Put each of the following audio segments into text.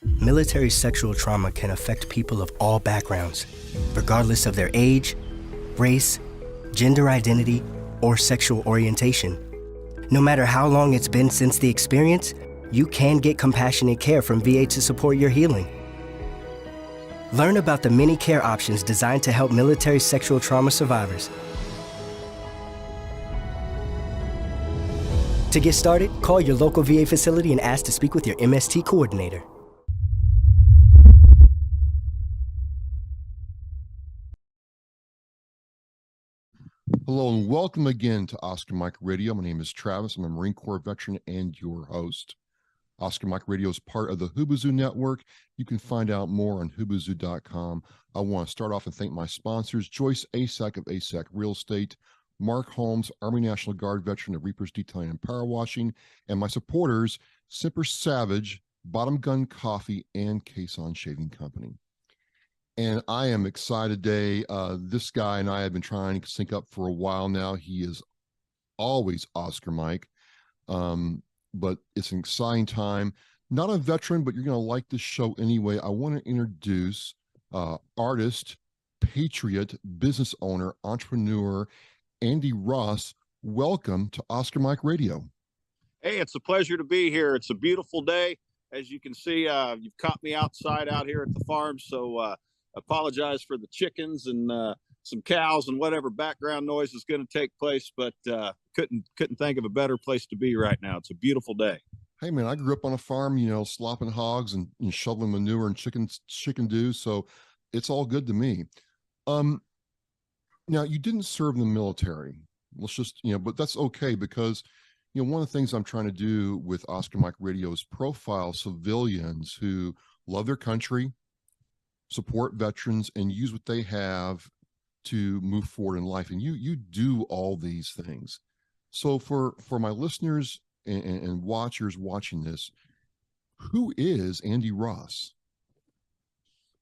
Military sexual trauma can affect people of all backgrounds, regardless of their age, race, gender identity, or sexual orientation. No matter how long it's been since the experience, you can get compassionate care from VA to support your healing. Learn about the many care options designed to help military sexual trauma survivors. To get started, call your local VA facility and ask to speak with your MST coordinator. Hello and welcome again to Oscar Mike Radio. My name is Travis. I'm a Marine Corps veteran and your host. Oscar Mike Radio is part of the Hubazoo Network. You can find out more on hubazoo.com. I want to start off and thank my sponsors, Joyce Asack of Asack Real Estate, Mark Holmes, Army National Guard veteran of Reapers Detailing and Power Washing, and my supporters, Simper Savage, Bottom Gun Coffee, and Caisson Shaving Company. And I am excited today. This guy and I have been trying to sync up for a while now. He is always Oscar Mike, but it's an exciting time. Not a veteran, but you're going to like this show anyway. I want to introduce artist, patriot, business owner, entrepreneur, Andy Ross. Welcome to Oscar Mike Radio. Hey, it's a pleasure to be here. It's a beautiful day. As you can see, you've caught me outside out here at the farm, so apologize for the chickens and some cows and whatever background noise is going to take place, but couldn't think of a better place to be right now. It's a beautiful day. Hey man, I grew up on a farm, slopping hogs and shoveling manure and chicken do, so it's all good to me. Now you didn't serve in the military. Let's just, but that's okay, because one of the things I'm trying to do with Oscar Mike Radio is profile civilians who love their country, support veterans, and use what they have to move forward in life. And you do all these things. So for my listeners and watchers watching this, who is Andy Ross?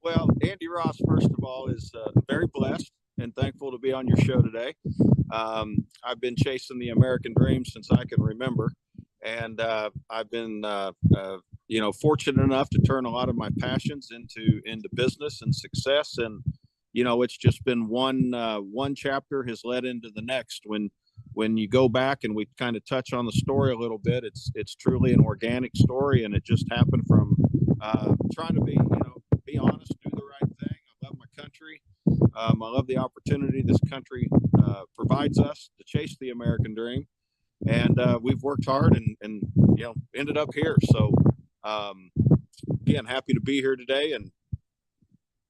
Well, Andy Ross, first of all, is very blessed and thankful to be on your show today. I've been chasing the American dream since I can remember. And I've been, fortunate enough to turn a lot of my passions into business and success. And, it's just been one chapter has led into the next. When you go back and we kind of touch on the story a little bit, it's truly an organic story. And it just happened from trying to be honest, do the right thing. I love my country. I love the opportunity this country provides us to chase the American dream. And we've worked hard and ended up here. So again, happy to be here today and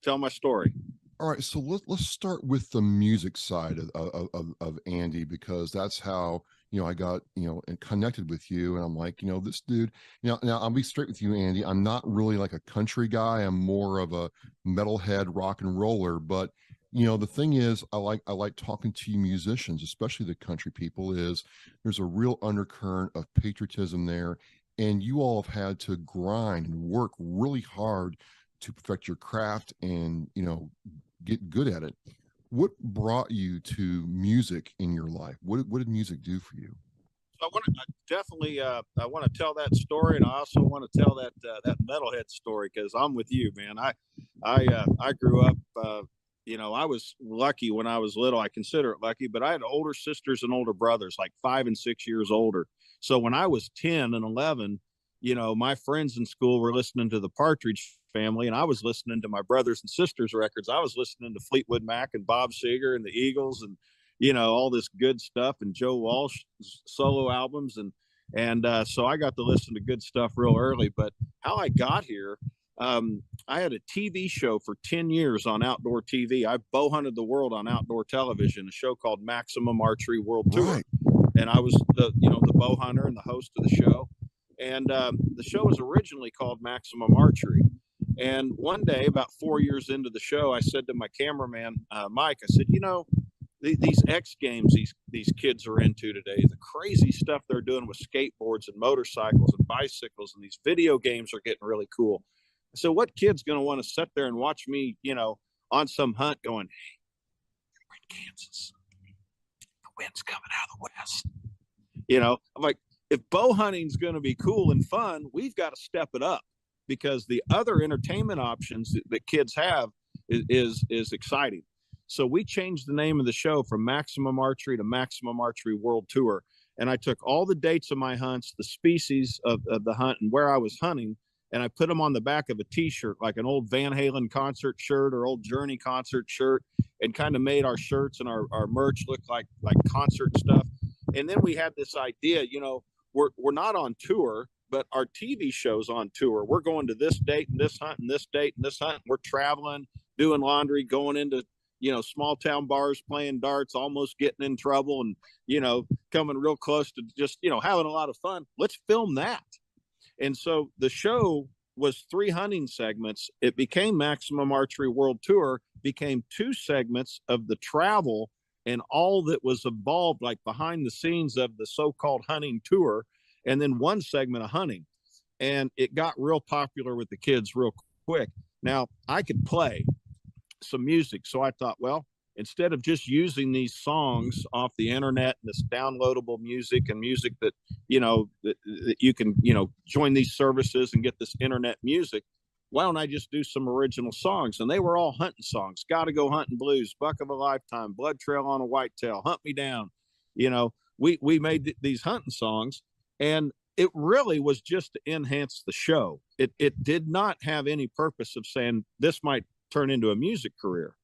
tell my story. All right, so let's start with the music side of Andy, because that's how I got and connected with you. And I'm like, this dude. Now I'll be straight with you, Andy. I'm not really like a country guy. I'm more of a metalhead rock and roller. But the thing is, I like talking to you musicians, especially the country people. Is there's a real undercurrent of patriotism there, and you all have had to grind and work really hard to perfect your craft and get good at it. What brought you to music in your life? What did music do for you? I want to tell that story, and I also want to tell that metalhead story, because I'm with you, man. I grew up. I was lucky when I was little. I consider it lucky, but I had older sisters and older brothers, like 5 and 6 years older. So when I was 10 and 11, my friends in school were listening to the Partridge Family, and I was listening to my brothers and sisters' records. I was listening to Fleetwood Mac and Bob Seger and the Eagles and, all this good stuff, and Joe Walsh solo albums. And so I got to listen to good stuff real early. But how I got here, I had a TV show for 10 years on outdoor TV. I bow hunted the world on outdoor television, a show called Maximum Archery World Tour. Right. And I was the bow hunter and the host of the show. And the show was originally called Maximum Archery. And one day, about 4 years into the show, I said to my cameraman, Mike, I said, these X Games these kids are into today, the crazy stuff they're doing with skateboards and motorcycles and bicycles, and these video games are getting really cool. So what kid's going to want to sit there and watch me, on some hunt going, hey, we're in Kansas. The wind's coming out of the west. I'm like, if bow hunting's going to be cool and fun, we've got to step it up. because the other entertainment options that kids have is exciting. So we changed the name of the show from Maximum Archery to Maximum Archery World Tour. And I took all the dates of my hunts, the species of the hunt, and where I was hunting, and I put them on the back of a t-shirt, like an old Van Halen concert shirt or old Journey concert shirt, and kind of made our shirts and our merch look like concert stuff. And then we had this idea, you know, we're not on tour, but our TV show's on tour. We're going to this date and this hunt and this date and this hunt. We're traveling, doing laundry, going into, you know, small town bars, playing darts, almost getting in trouble, and, you know, coming real close to just, you know, having a lot of fun. Let's film that. And so the show was 3 hunting segments. It became Maximum Archery World Tour, became 2 segments of the travel and all that was involved, like behind the scenes of the so-called hunting tour, and then 1 segment of hunting. And it got real popular with the kids real quick. Now, I could play some music, so I thought, well, instead of just using these songs off the internet and this downloadable music and music that, you know, that you can, you know, join these services and get this internet music, why don't I just do some original songs? And they were all hunting songs. Gotta Go Hunting Blues, Buck of a Lifetime, Blood Trail on a Whitetail, Hunt Me Down. You know, we made these hunting songs, and it really was just to enhance the show. It did not have any purpose of saying this might turn into a music career.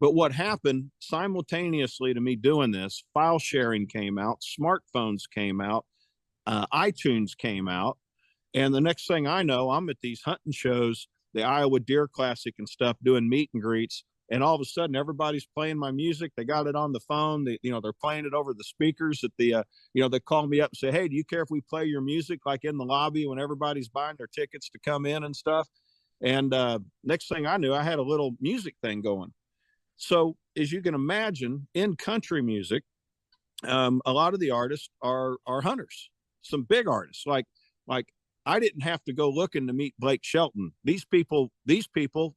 But what happened simultaneously to me doing this, file sharing came out, smartphones came out, iTunes came out. And the next thing I know, I'm at these hunting shows, the Iowa Deer Classic and stuff, doing meet and greets. And all of a sudden, everybody's playing my music. They got it on the phone. They're playing it over the speakers at the, they call me up and say, hey, do you care if we play your music like in the lobby when everybody's buying their tickets to come in and stuff? And next thing I knew, I had a little music thing going. So as you can imagine, in country music, a lot of the artists are hunters, some big artists. Like I didn't have to go looking to meet Blake Shelton. These people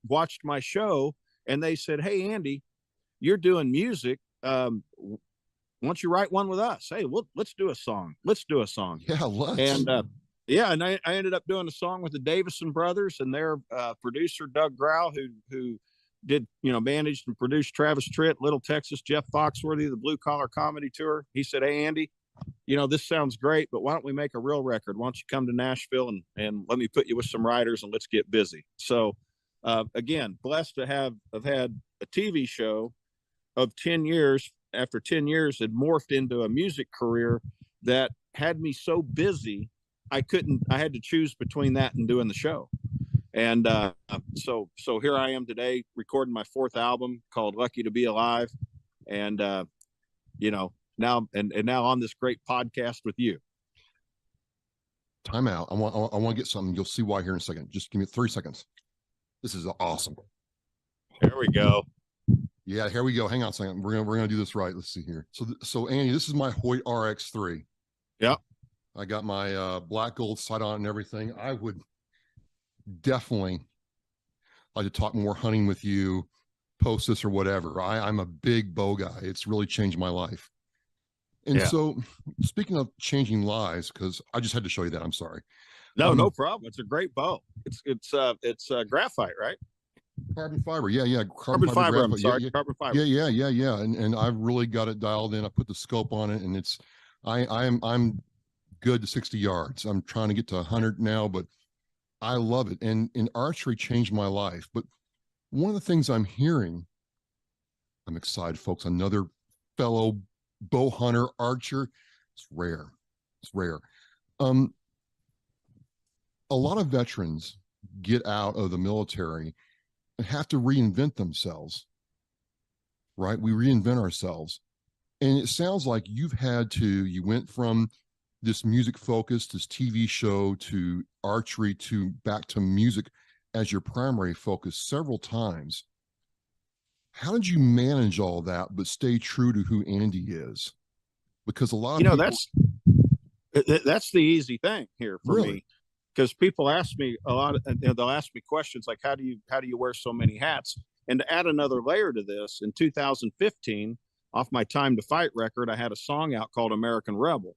watched my show and they said, hey, Andy, you're doing music. Why don't you write one with us? Hey, let's do a song. Let's do a song. Yeah, let's. And and I ended up doing a song with the Davison brothers and their producer, Doug Grau, who did, managed and produced Travis Tritt, Little Texas, Jeff Foxworthy, the Blue Collar Comedy Tour. He said, hey, Andy, this sounds great, but why don't we make a real record? Why don't you come to Nashville and let me put you with some writers and let's get busy. So again, blessed to have had a TV show of 10 years. After 10 years, it morphed into a music career that had me so busy, I had to choose between that and doing the show. And so here I am today recording my 4th album called Lucky to Be Alive. And, now on this great podcast with you. Time out. I want to get something. You'll see why here in a second. Just give me 3 seconds. This is awesome. There we go. Yeah, here we go. Hang on a second. We're gonna do this right. Let's see here. So Andy, this is my Hoyt RX3. Yep. I got my black gold sight on and everything. I would definitely like to talk more hunting with you, post this or whatever. I'm a big bow guy. It's really changed my life. And so speaking of changing lives, because I just had to show you that. I'm sorry. No problem. It's a great bow. It's graphite, right? Carbon fiber. Yeah. Carbon fiber. I'm sorry. Yeah. Carbon fiber. Yeah. And I've really got it dialed in. I put the scope on it, and I'm good to 60 yards. I'm trying to get to 100 now, but I love it. And archery changed my life. But one of the things I'm hearing, I'm excited, folks, another fellow bow hunter, archer. It's rare. A lot of veterans get out of the military and have to reinvent themselves, right? We reinvent ourselves. And it sounds like you went from this music focus, this TV show, to archery, to back to music as your primary focus several times. How did you manage all that, but stay true to who Andy is? Because a lot of people... that's the easy thing here for me. Because people ask me a lot, they'll ask me questions like, how do you wear so many hats? And to add another layer to this, in 2015, off my Time to Fight record, I had a song out called American Rebel.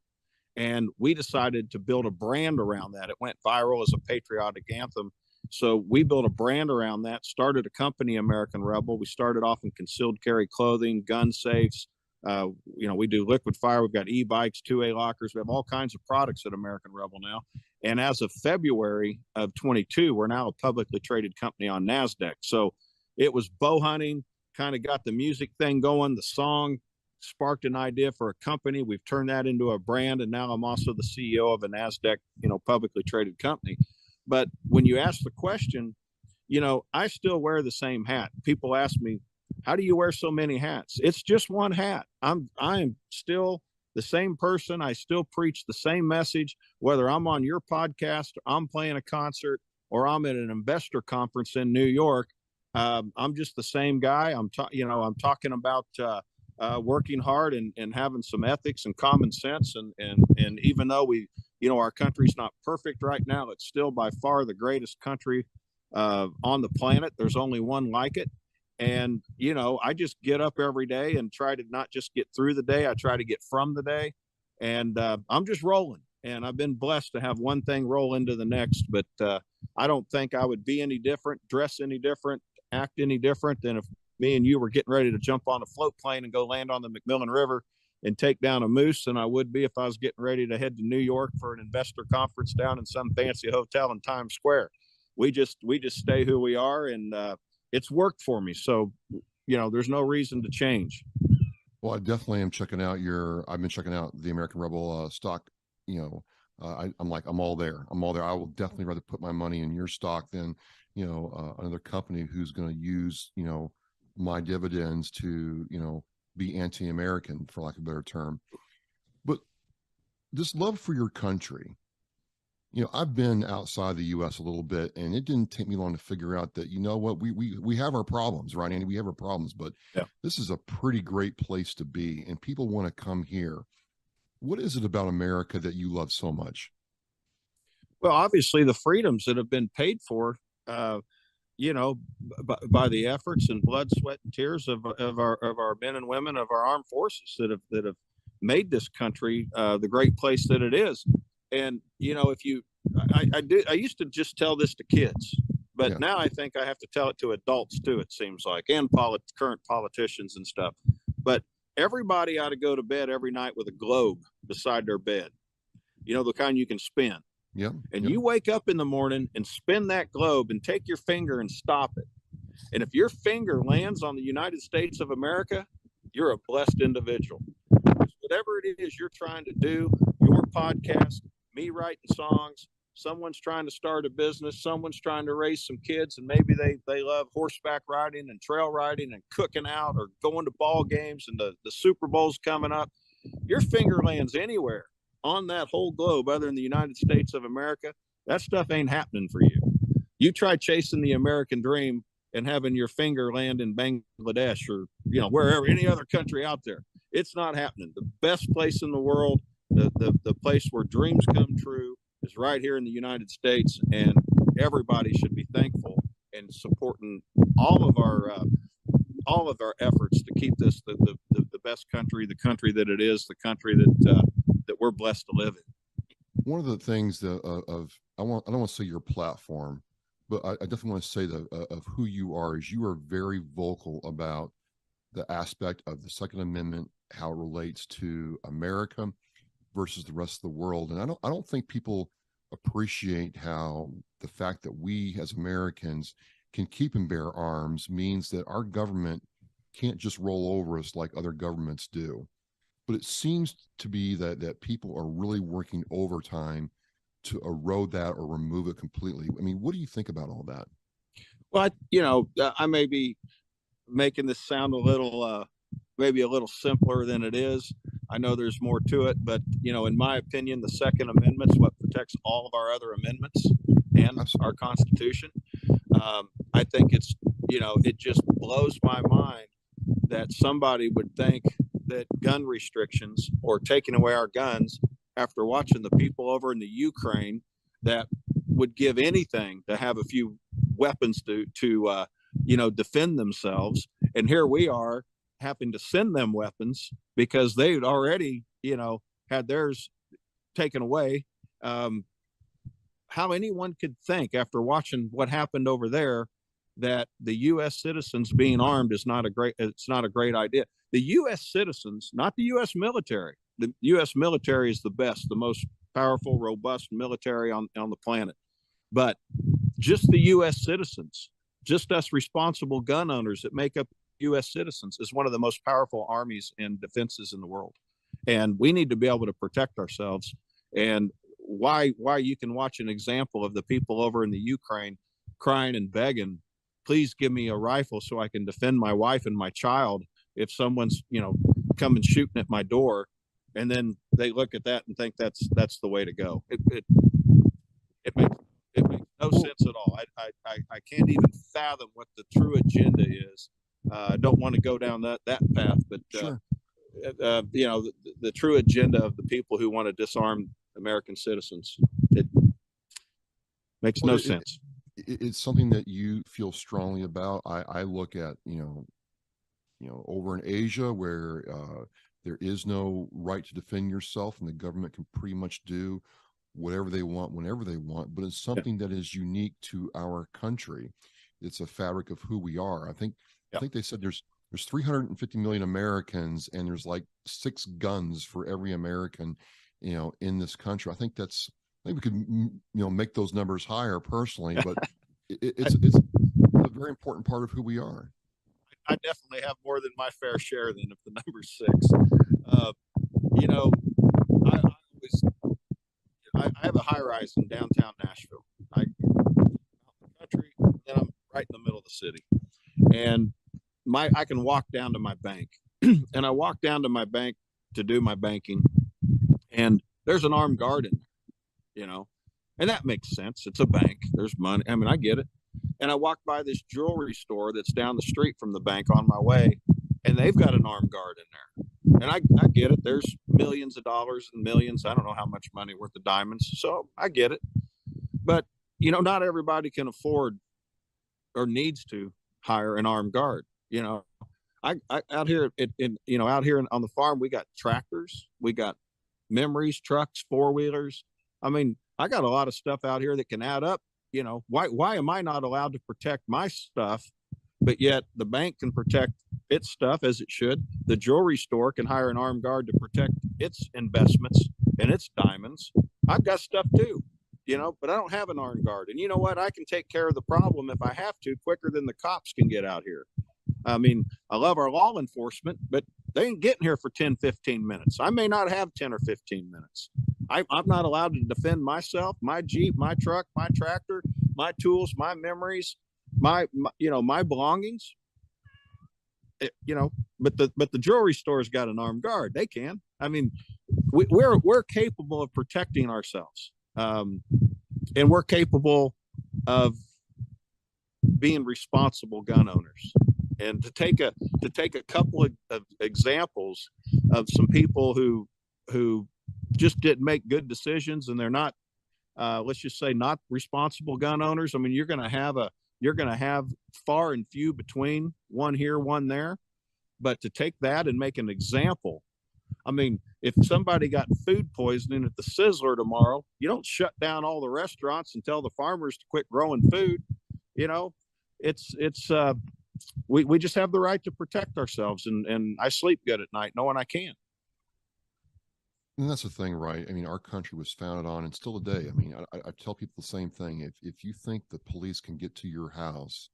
And we decided to build a brand around that. It went viral as a patriotic anthem. So we built a brand around that, started a company, American Rebel. We started off in concealed carry clothing, gun safes. We do liquid fire. We've got e-bikes, 2A lockers. We have all kinds of products at American Rebel now. And as of February of 22, we're now a publicly traded company on NASDAQ. So it was bow hunting, kind of got the music thing going. The song sparked an idea for a company. We've turned that into a brand. And now I'm also the CEO of a NASDAQ, publicly traded company. But when you ask the question, I still wear the same hat. People ask me, how do you wear so many hats? It's just one hat. I am still the same person. I still preach the same message, whether I'm on your podcast, I'm playing a concert, or I'm at an investor conference in New York. I'm just the same guy. I'm talking about working hard and having some ethics and common sense. And even though our country's not perfect right now, it's still by far the greatest country on the planet. There's only one like it. And, I just get up every day and try to not just get through the day. I try to get from the day. And I'm just rolling. And I've been blessed to have one thing roll into the next. But I don't think I would be any different, dress any different, act any different than if me and you were getting ready to jump on a float plane and go land on the McMillan River and take down a moose than I would be if I was getting ready to head to New York for an investor conference down in some fancy hotel in Times Square. We just stay who we are, and it's worked for me. So, there's no reason to change. Well, I definitely am checking out I've been checking out the American Rebel stock. I'm all there. I will definitely rather put my money in your stock than, another company who's going to use, my dividends to, be anti-American, for lack of a better term. But this love for your country, I've been outside the U.S. a little bit, and it didn't take me long to figure out that, what, we have our problems, right, Andy? We have our problems, but yeah, this is a pretty great place to be, and people want to come here. What is it about America that you love so much? Well, obviously the freedoms that have been paid for, by the efforts and blood, sweat, and tears of our men and women of our armed forces that have made this country the great place that it is. And I used to just tell this to kids, but now I think I have to tell it to adults too. It seems like, and current politicians and stuff. But everybody ought to go to bed every night with a globe beside their bed. The kind you can spin. Yeah. And you wake up in the morning and spin that globe and take your finger and stop it. And if your finger lands on the United States of America, you're a blessed individual. Whatever it is you're trying to do, your podcast, me writing songs, someone's trying to start a business, someone's trying to raise some kids, and maybe they love horseback riding and trail riding and cooking out or going to ball games, and the Super Bowl's coming up. Your finger lands anywhere on that whole globe other than the United States of America, that stuff ain't happening for you. You try chasing the American dream and having your finger land in Bangladesh or, wherever, any other country out there. It's not happening. The best place in the world, the place where dreams come true, is right here in the United States, and everybody should be thankful and supporting all of our efforts to keep this the best country, the country that it is, the country that we're blessed to live in. One of the things that I don't want to say your platform, but I definitely want to say of who you are is you are very vocal about the aspect of the Second Amendment, how it relates to America versus the rest of the world. And I don't think people appreciate how the fact that we as Americans can keep and bear arms means that our government can't just roll over us like other governments do. But it seems to be that people are really working overtime to erode that or remove it completely. I mean, what do you think about all that? Well, I may be making this sound maybe a little simpler than it is. I know there's more to it, but in my opinion, the Second Amendment is what protects all of our other amendments and our Constitution. I think it just blows my mind that somebody would think that gun restrictions or taking away our guns, after watching the people over in the Ukraine that would give anything to have a few weapons to defend themselves, and here we are having to send them weapons because they'd already had theirs taken away. how anyone could think after watching what happened over there that the U.S. citizens being armed is not a great, it's not a great idea. The U.S. citizens, not the U.S. military. The U.S. military is the best, the most powerful, robust military on the planet. But just the U.S. citizens, just us responsible gun owners that make up U.S. citizens, is one of the most powerful armies and defenses in the world. And we need to be able to protect ourselves. And why you can watch an example of the people over in the Ukraine crying and begging, please give me a rifle so I can defend my wife and my child if someone's, coming shooting at my door. And then they look at that and think that's the way to go. It makes no sense at all. I can't even fathom what the true agenda is. I don't want to go down that path, but Sure. The true agenda of the people who want to disarm American citizens, it makes no sense. It's something that you feel strongly about. I look at, over in Asia where there is no right to defend yourself and the government can pretty much do whatever they want, whenever they want, but it's something that is unique to our country. It's a fabric of who we are. I think they said there's 350 million Americans and there's like 6 guns for every American, in this country. I think we could, make those numbers higher personally, but it's a very important part of who we are. I definitely have more than my fair share then if the number's 6. I have a high rise in downtown Nashville. I country, then I'm right in the middle of the city. And I can walk down to my bank. And I walk down to my bank to do my banking. And there's an armed guard in there, and that makes sense. It's a bank. There's money. I mean, I get it. And I walk by this jewelry store that's down the street from the bank on my way, and they've got an armed guard in there. And I get it. There's millions of dollars and millions. I don't know how much money worth of diamonds. So I get it. But, not everybody can afford or needs to hire an armed guard. I out here out here on the farm, we got tractors, we got memories, trucks, 4-wheelers. I mean, I got a lot of stuff out here that can add up. Why am I not allowed to protect my stuff, but yet the bank can protect its stuff as it should? The jewelry store can hire an armed guard to protect its investments and its diamonds. I've got stuff too, but I don't have an armed guard. And you know what? I can take care of the problem if I have to quicker than the cops can get out here. I mean, I love our law enforcement, but they ain't getting here for 10, 15 minutes. I may not have 10 or 15 minutes. I'm not allowed to defend myself, my Jeep, my truck, my tractor, my tools, my memories, my belongings. But the jewelry store's got an armed guard. They can. I mean, we're capable of protecting ourselves, and we're capable of being responsible gun owners. And to take a couple of examples of some people who just didn't make good decisions, and they're not, let's just say, not responsible gun owners. I mean, you're going to have far and few between, one here, one there. But to take that and make an example, I mean, if somebody got food poisoning at the Sizzler tomorrow, you don't shut down all the restaurants and tell the farmers to quit growing food. We just have the right to protect ourselves, and I sleep good at night knowing I can. And that's the thing, right? I mean, our country was founded on, and still today, I mean, I tell people the same thing. If you think the police can get to your house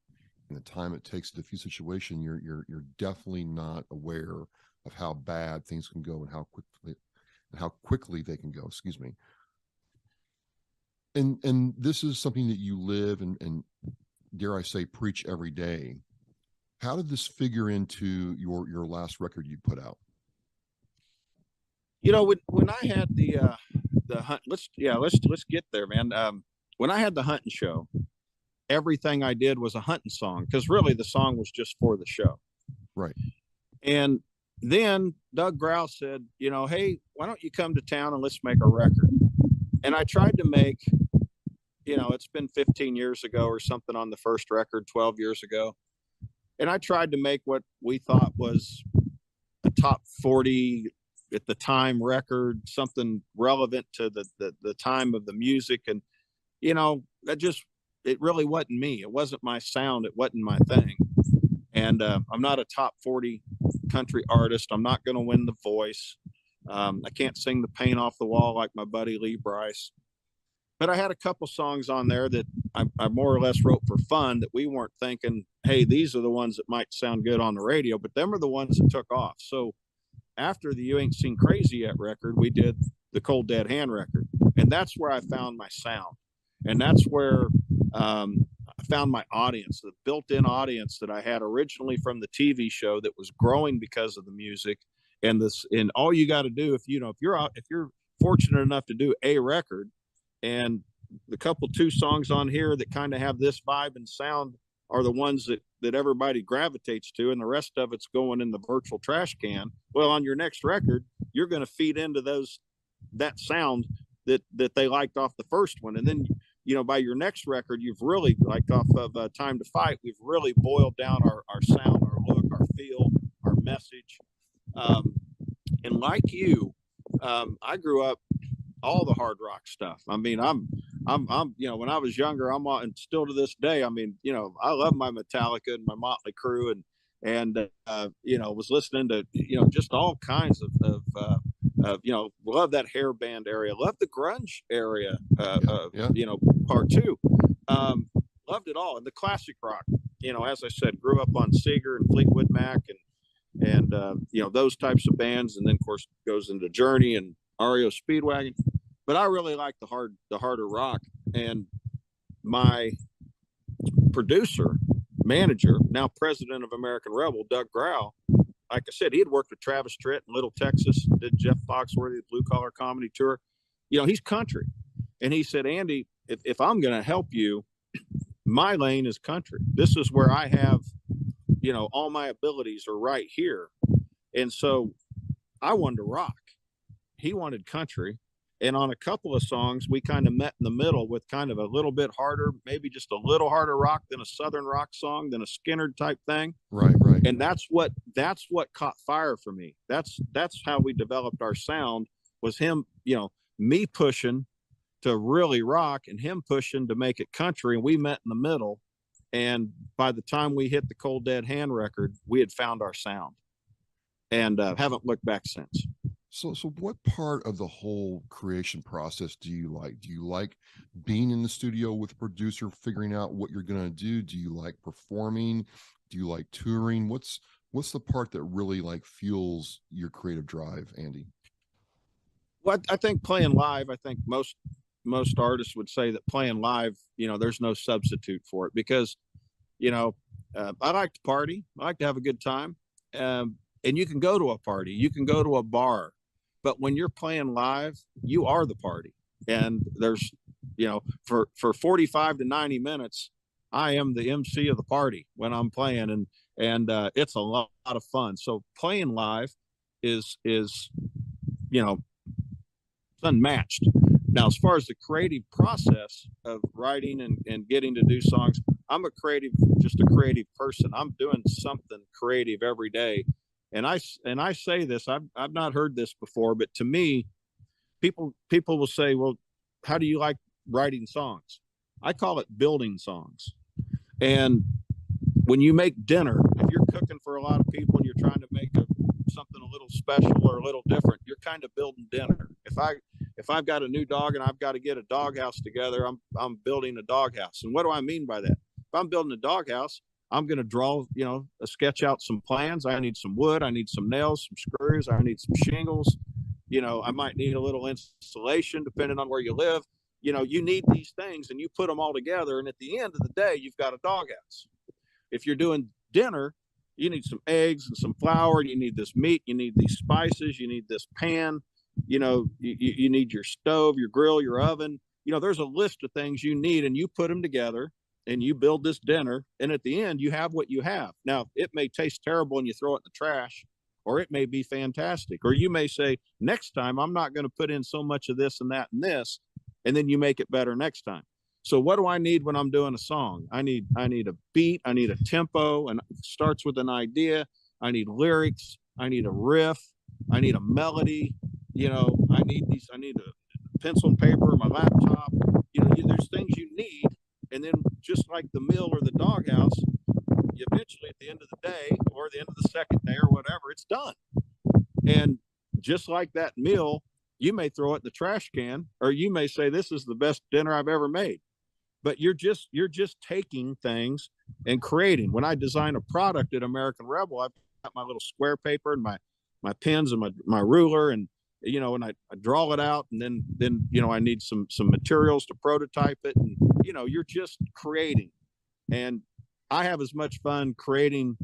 in the time it takes to defuse a situation, you're definitely not aware of how bad things can go and how quickly they can go. Excuse me. And this is something that you live and dare I say, preach every day. How did this figure into your last record you put out? When I had the hunt, let's get there, man. When I had the hunting show, everything I did was a hunting song, because really the song was just for the show. Right. And then Doug Grouse said, hey, why don't you come to town and let's make a record? And I tried to make, it's been 15 years ago or something on the first record, 12 years ago. And I tried to make what we thought was a top 40 at the time record, something relevant to the time of the music. And it really wasn't me. It wasn't my sound. It wasn't my thing. And I'm not a top 40 country artist. I'm not going to win The Voice. I can't sing the paint off the wall like my buddy Lee Brice. But I had a couple songs on there that I more or less wrote for fun, that we weren't thinking, hey, these are the ones that might sound good on the radio, but them are the ones that took off. So after the You Ain't Seen Crazy Yet record, we did the Cold Dead Hand record. And that's where I found my sound. And that's where I found my audience, the built-in audience that I had originally from the TV show that was growing because of the music. And all you got to do, if you're fortunate enough to do a record, and the two songs on here that kind of have this vibe and sound are the ones that everybody gravitates to, and the rest of it's going in the virtual trash can. Well, on your next record, you're going to feed into that sound that they liked off the first one. And then, by your next record, you've really, like off of Time to Fight, we've really boiled down our sound, our look, our feel, our message. And like you, I grew up all the hard rock stuff. I mean, I'm when I was younger, and still to this day, I mean, I love my Metallica and my Motley Crue, and was listening to, just all kinds of love that hair band area, love the grunge area, part two. Loved it all. And the classic rock, as I said, grew up on Seeger and Fleetwood Mac and those types of bands. And then of course goes into Journey and REO Speedwagon, but I really like the harder rock. And my producer, manager, now president of American Rebel, Doug Grau, like I said, he had worked with Travis Tritt in Little Texas, did Jeff Foxworthy, the Blue Collar Comedy Tour. He's country. And he said, Andy, if I'm going to help you, my lane is country. This is where I have, all my abilities are right here. And so I wanted to rock. He wanted country. And on a couple of songs, we kind of met in the middle with kind of a little bit harder, maybe just a little harder rock than a Southern rock song, than a Skinner type thing. Right. And that's what caught fire for me. That's how we developed our sound, was him, me pushing to really rock and him pushing to make it country. And we met in the middle. And by the time we hit the Cold Dead Hand record, we had found our sound, and haven't looked back since. So what part of the whole creation process do you like? Do you like being in the studio with a producer, figuring out what you're going to do? Do you like performing? Do you like touring? What's the part that really fuels your creative drive, Andy? Well, I think playing live, I think most artists would say that playing live, there's no substitute for it, because, I like to party. I like to have a good time. And you can go to a party, you can go to a bar, but when you're playing live, you are the party. And there's, for 45 to 90 minutes, I am the MC of the party when I'm playing, and it's a lot of fun. So playing live is unmatched. Now, as far as the creative process of writing and getting to do songs, I'm just a creative person. I'm doing something creative every day. And I say this, I've not heard this before, but to me, people will say, well, how do you like writing songs? I call it building songs. And when you make dinner, if you're cooking for a lot of people and you're trying to make something a little special or a little different, you're kind of building dinner. If I've got a new dog and I've got to get a doghouse together, I'm building a doghouse. And what do I mean by that? If I'm building a doghouse, I'm going to draw, sketch out some plans. I need some wood. I need some nails, some screws. I need some shingles. I might need a little insulation depending on where you live. You need these things, and you put them all together. And at the end of the day, you've got a doghouse. If you're doing dinner, you need some eggs and some flour. You need this meat. You need these spices. You need this pan. You need your stove, your grill, your oven. There's a list of things you need, and you put them together and you build this dinner. And at the end, you have what you have. Now, it may taste terrible and you throw it in the trash, or it may be fantastic. Or you may say, next time, I'm not going to put in so much of this and that and this. And then you make it better next time. So what do I need when I'm doing a song? I need a beat. I need a tempo, and it starts with an idea. I need lyrics. I need a riff. I need a melody. I need a pencil and paper, my laptop. You there's things you need, and then just like the mill or the doghouse, you eventually at the end of the day or the end of the second day or whatever, it's done. And just like that meal, you may throw it in the trash can, or you may say this is the best dinner I've ever made. But you're just taking things and creating. When I design a product at American Rebel, I've got my little square paper and my pens and my ruler, and and I draw it out, and then I need some materials to prototype it, and you're just creating. And I have as much fun creating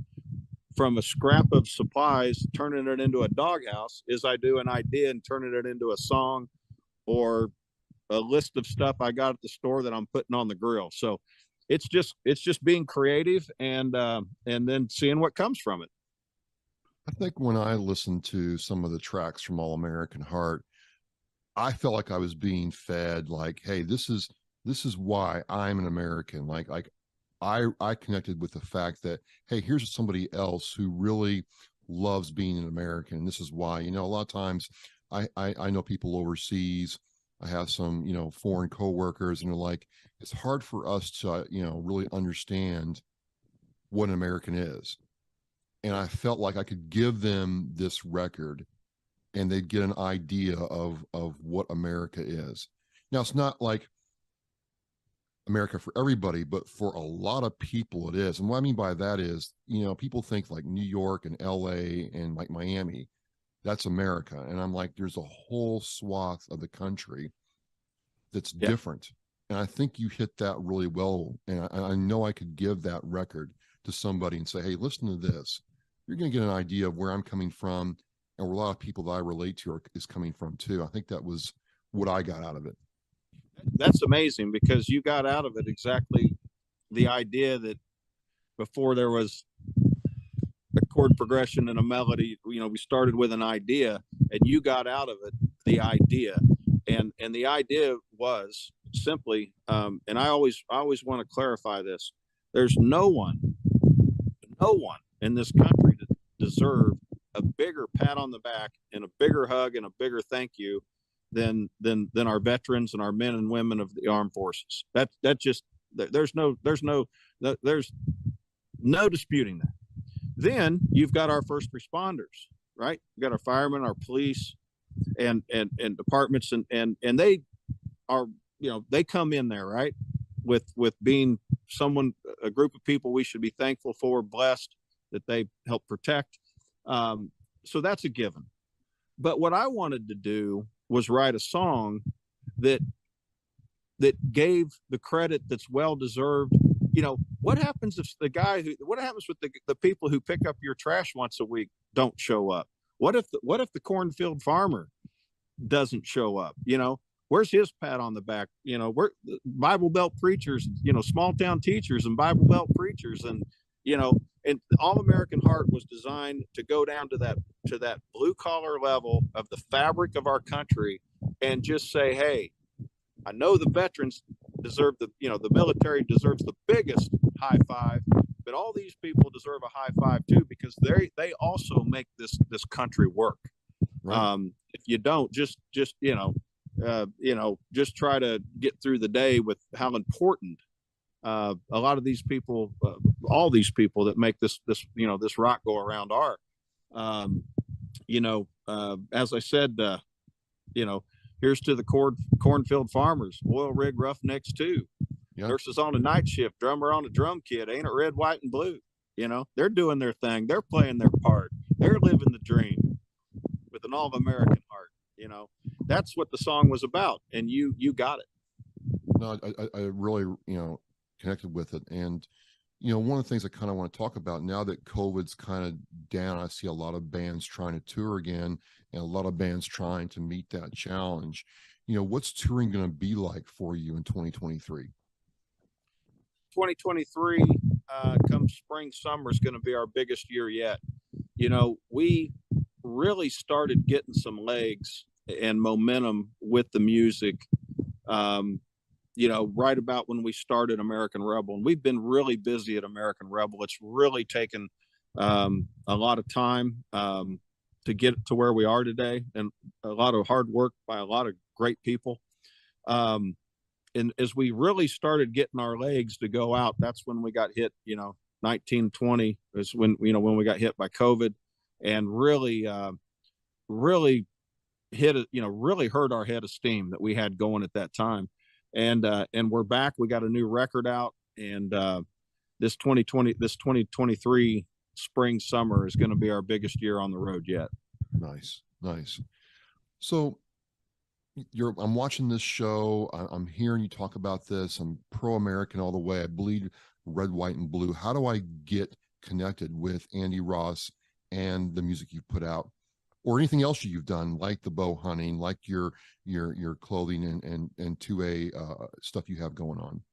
from a scrap of supplies, turning it into a doghouse, as I do an idea and turning it into a song or a list of stuff I got at the store that I'm putting on the grill. So it's just being creative and then seeing what comes from it. I think when I listened to some of the tracks from All American Heart, I felt like I was being fed like, hey, this is why I'm an American. Like I connected with the fact that, hey, here's somebody else who really loves being an American. And this is why, a lot of times I know people overseas. I have some, foreign coworkers, and they're like, it's hard for us to, really understand what an American is. And I felt like I could give them this record and they'd get an idea of what America is. Now, it's not like America for everybody, but for a lot of people it is. And what I mean by that is, people think like New York and LA and like Miami, that's America. And I'm like, there's a whole swath of the country that's different. And I think you hit that really well. And I know I could give that record to somebody and say, hey, listen to this. You're going to get an idea of where I'm coming from and where a lot of people that I relate to is coming from too. I think that was what I got out of it. That's amazing, because you got out of it exactly the idea that before there was a chord progression and a melody, we started with an idea, and you got out of it the idea. And the idea was simply, and I always want to clarify this. There's no one in this country that deserve a bigger pat on the back and a bigger hug and a bigger thank you than our veterans and our men and women of the armed forces. That just, there's no disputing that. Then you've got our first responders, right? You've got our firemen, our police, and departments, and they are, they come in there, right, with being a group of people we should be thankful for, blessed that they help protect. So that's a given. But what I wanted to do was write a song that gave the credit that's well deserved. What happens if what happens with the people who pick up your trash once a week don't show up? What if the cornfield farmer doesn't show up? Where's his pat on the back? We're Bible Belt preachers, small town teachers and Bible Belt preachers, and and All American Heart was designed to go down to that blue collar level of the fabric of our country and just say, hey, I know the veterans deserve the military deserves the biggest high five, but all these people deserve a high five too, because they also make this country work. Right. If you don't, just try to get through the day with how important a lot of these people, all these people that make this rock go around are. As I said, here's to the cornfield farmers, oil rig roughnecks too. Yep. Nurses on a night shift, drummer on a drum kit, ain't it red, white, and blue? They're doing their thing. They're playing their part. They're living the dream with an all-American heart. That's what the song was about, and you got it. No, I really, connected with it. And, one of the things I kind of want to talk about now that COVID's kind of down, I see a lot of bands trying to tour again and a lot of bands trying to meet that challenge. What's touring going to be like for you in 2023? 2023, come spring, summer is going to be our biggest year yet. We really started getting some legs and momentum with the music, right about when we started American Rebel. And we've been really busy at American Rebel. It's really taken a lot of time to get to where we are today, and a lot of hard work by a lot of great people. and as we really started getting our legs to go out, that's when we got hit. 1920 is when when we got hit by COVID, and really hit it. Really hurt our head of steam that we had going at that time, and we're back. We got a new record out, and this 2023 spring summer is going to be our biggest year on the road yet. Nice. So I'm watching this show. I'm hearing you talk about this. I'm pro-American all the way. I bleed red, white, and blue. How do I get connected with Andy Ross and the music you've put out, or anything else you've done, like the bow hunting, like your clothing and 2A stuff you have going on?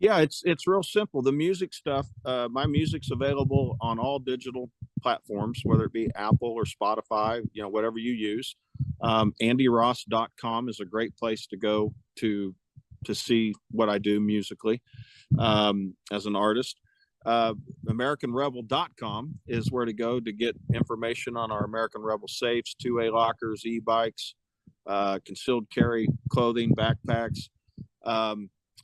Yeah, it's real simple. The music stuff, my music's available on all digital platforms, whether it be Apple or Spotify, whatever you use. AndyRoss.com is a great place to go to see what I do musically as an artist. AmericanRebel.com is where to go to get information on our American Rebel safes, 2A lockers, e-bikes, concealed carry clothing, backpacks.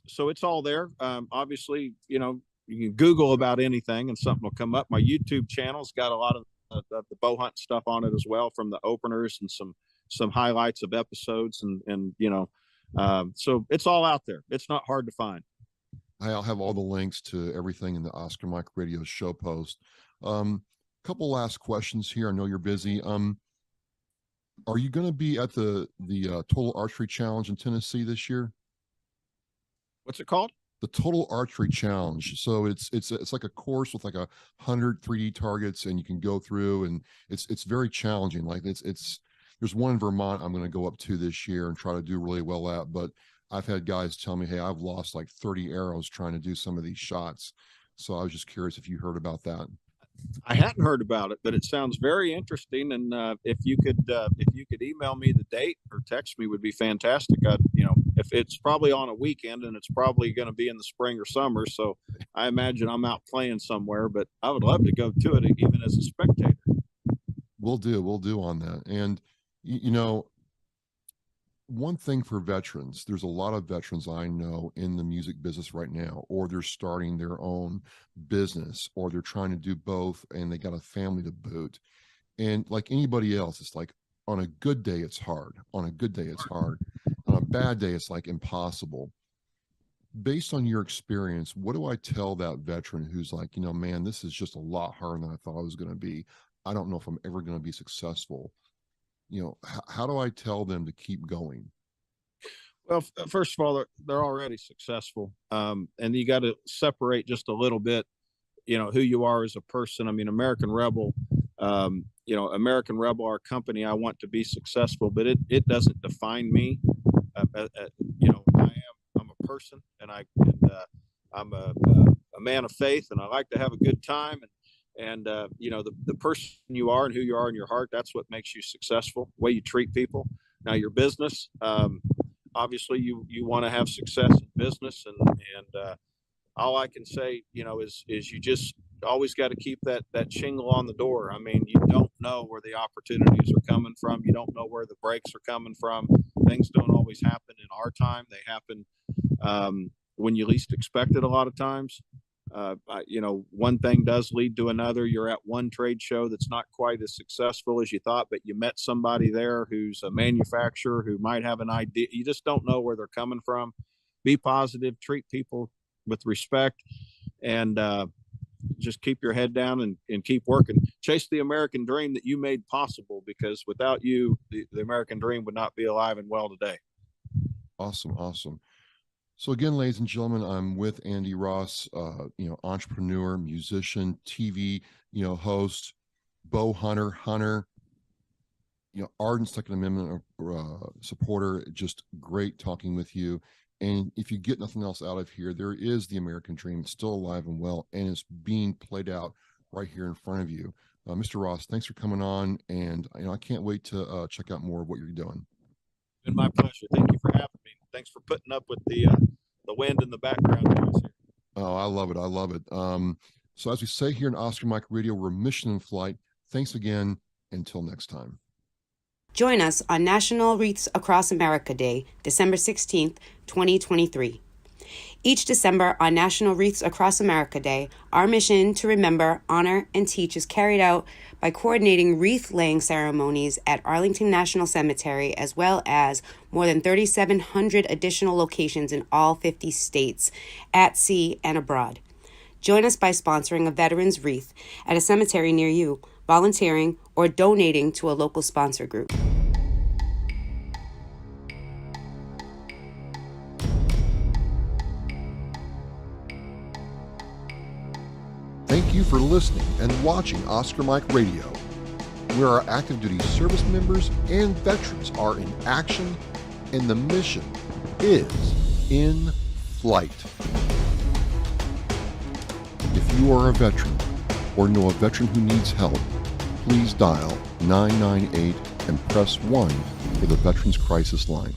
So it's all there. Obviously, you can Google about anything and something will come up. My YouTube channel's got a lot of the bow hunt stuff on it as well, from the openers and some highlights of episodes, and so it's all out there. It's not hard to find. I'll have all the links to everything in the Oscar Mike Radio show post. Couple last questions here. I know you're busy. Are you going to be at the Total Archery Challenge in Tennessee this year? What's it called? The Total Archery Challenge. So it's like a course with like 100 3D targets, and you can go through, and it's very challenging. Like there's one in Vermont I'm going to go up to this year and try to do really well at, but I've had guys tell me, hey, I've lost like 30 arrows trying to do some of these shots. So I was just curious if you heard about that. I hadn't heard about it, but it sounds very interesting. And if you could email me the date or text me, would be fantastic. If it's probably on a weekend, and it's probably going to be in the spring or summer, so I imagine I'm out playing somewhere. But I would love to go to it, even as a spectator. We'll do on that. And one thing for veterans, there's a lot of veterans I know in the music business right now, or they're starting their own business, or they're trying to do both, and they got a family to boot. And like anybody else, it's like on a good day, it's hard. On a good day, it's hard. On a bad day, it's like impossible. Based on your experience, what do I tell that veteran who's like, man, this is just a lot harder than I thought it was going to be. I don't know if I'm ever going to be successful. How do I tell them to keep going? Well, first of all, they're already successful. And you got to separate just a little bit, who you are as a person. I mean, American Rebel, American Rebel, our company, I want to be successful, but it doesn't define me. I'm a person, and I'm a man of faith, and I like to have a good time. And the person you are and who you are in your heart, that's what makes you successful. The way you treat people. Now, your business, obviously you want to have success in business, and all I can say, is you just always got to keep that shingle on the door. I mean, you don't know where the opportunities are coming from. You don't know where the breaks are coming from. Things don't always happen in our time. They happen when you least expect it a lot of times. One thing does lead to another. You're at one trade show that's not quite as successful as you thought, but you met somebody there who's a manufacturer who might have an idea. You just don't know where they're coming from. Be positive, treat people with respect, and just keep your head down and keep working. Chase the American dream that you made possible, because without you, the American dream would not be alive and well today. Awesome. So again, ladies and gentlemen, I'm with Andy Ross, entrepreneur, musician, TV, host, bow hunter, ardent Second Amendment supporter. Just great talking with you. And if you get nothing else out of here, there is the American dream. It's still alive and well, and it's being played out right here in front of you. Mr. Ross, thanks for coming on, and I can't wait to check out more of what you're doing. It's been my pleasure. Thank you for having me. Thanks for putting up with the wind in the background noise here. Oh, I love it. So as we say here in Oscar Mike Radio, we're mission in flight. Thanks again. Until next time. Join us on National Wreaths Across America Day, December 16th, 2023. Each December on National Wreaths Across America Day, our mission to remember, honor, and teach is carried out by coordinating wreath-laying ceremonies at Arlington National Cemetery, as well as more than 3,700 additional locations in all 50 states, at sea and abroad. Join us by sponsoring a veteran's wreath at a cemetery near you, volunteering, or donating to a local sponsor group. Thank you for listening and watching Oscar Mike Radio, where our active duty service members and veterans are in action and the mission is in flight. If you are a veteran or know a veteran who needs help, please dial 998 and press 1 for the Veterans Crisis Line.